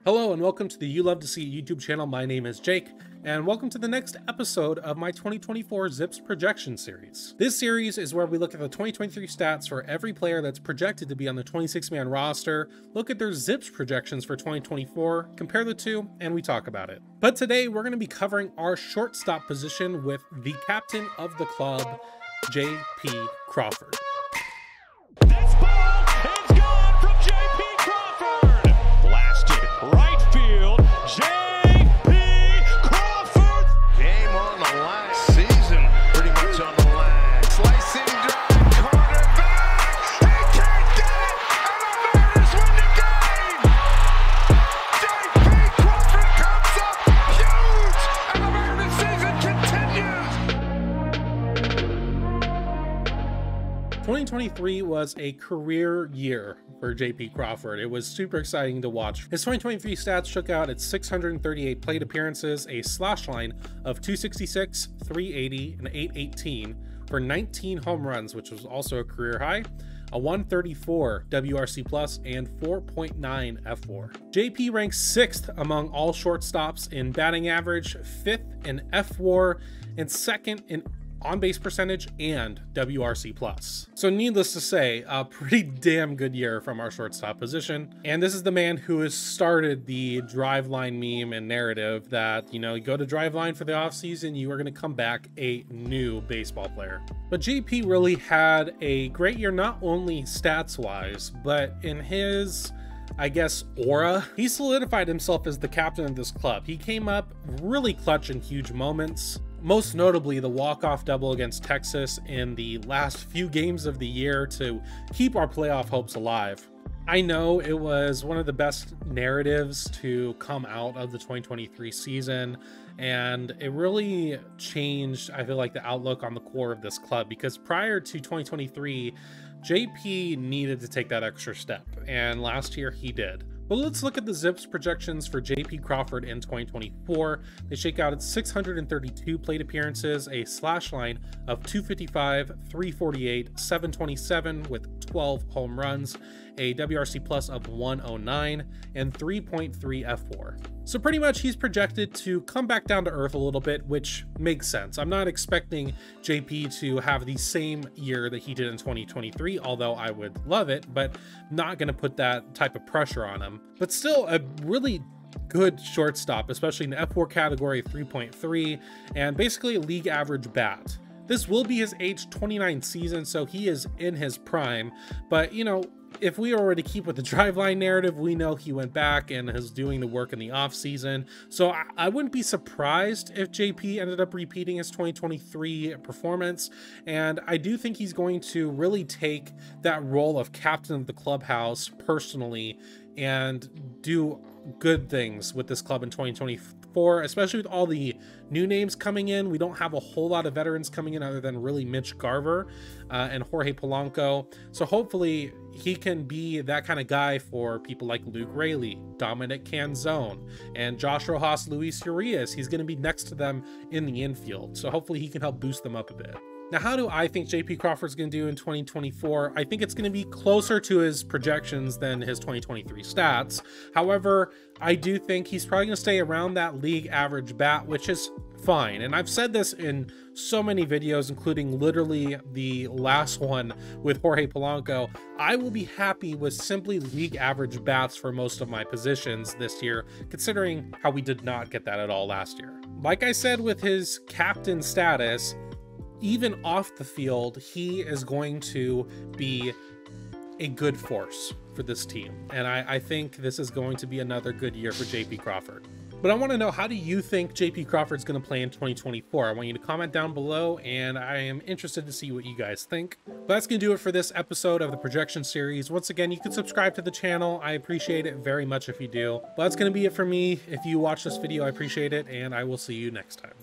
Hello and welcome to the You Love to See YouTube channel. My name is Jake, and welcome to the next episode of my 2024 Zips projection series. This series is where we look at the 2023 stats for every player that's projected to be on the 26-man roster, look at their Zips projections for 2024, compare the two, and we talk about it. But today we're going to be covering our shortstop position with the captain of the club, J.P. Crawford. This ball is gone from J.P. Crawford. Blasted right field. J.P. Crawford. Game on the line. Season pretty much on the line. Slicing drive. Corner back. He can't get it. And the Mariners win the game. J.P. Crawford comes up huge. And the Mariners season continues. 2023 was a career year for J.P. Crawford. It was super exciting to watch. His 2023 stats shook out at 638 plate appearances, a slash line of 266, 380, and 818 for 19 home runs, which was also a career high, a 134 WRC plus, and 4.9 F4. JP ranks 6th among all shortstops in batting average, 5th in F4, and 2nd in on-base percentage and WRC plus. So needless to say, a pretty damn good year from our shortstop position. And this is the man who has started the driveline meme and narrative that, you know, you go to driveline for the offseason, you are going to come back a new baseball player. But JP really had a great year, not only stats-wise, but in his, I guess, aura. He solidified himself as the captain of this club. He came up really clutch in huge moments. Most notably, the walk-off double against Texas in the last few games of the year to keep our playoff hopes alive. I know it was one of the best narratives to come out of the 2023 season, and it really changed, I feel like, the outlook on the core of this club, because prior to 2023, JP needed to take that extra step, and last year he did. But let's look at the Zips projections for J.P. Crawford in 2024. They shake out at 632 plate appearances, a slash line of 255, 348, 727 with 12 home runs, a WRC plus of 109, and 3.3 F4. So pretty much he's projected to come back down to earth a little bit, which makes sense. I'm not expecting JP to have the same year that he did in 2023, although I would love it, but not going to put that type of pressure on him. But still a really good shortstop, especially in the F4 category of 3.3 and basically a league average bat. This will be his age 29 season, so he is in his prime, but you know, if we were to keep with the driveline narrative, we know he went back and is doing the work in the offseason. So I wouldn't be surprised if JP ended up repeating his 2023 performance. And I do think he's going to really take that role of captain of the clubhouse personally and do good things with this club in 2024, especially with all the new names coming in. We don't have a whole lot of veterans coming in other than really Mitch Garver and Jorge Polanco. So hopefully he can be that kind of guy for people like Luke Raley, Dominic Canzone, and Josh Rojas, Luis Urias. He's going to be next to them in the infield. So hopefully he can help boost them up a bit. Now, how do I think J.P. Crawford's going to do in 2024? I think it's going to be closer to his projections than his 2023 stats. However, I do think he's probably going to stay around that league average bat, which is fine. And I've said this in so many videos, including literally the last one with Jorge Polanco. I will be happy with simply league average bats for most of my positions this year, considering how we did not get that at all last year. Like I said with his captain status, even off the field, he is going to be a good force for this team. And I think this is going to be another good year for J.P. Crawford. But I want to know, how do you think J.P. Crawford's going to play in 2024? I want you to comment down below, and I am interested to see what you guys think. But that's going to do it for this episode of the projection series. Once again, you can subscribe to the channel. I appreciate it very much if you do. But that's going to be it for me. If you watch this video, I appreciate it, and I will see you next time.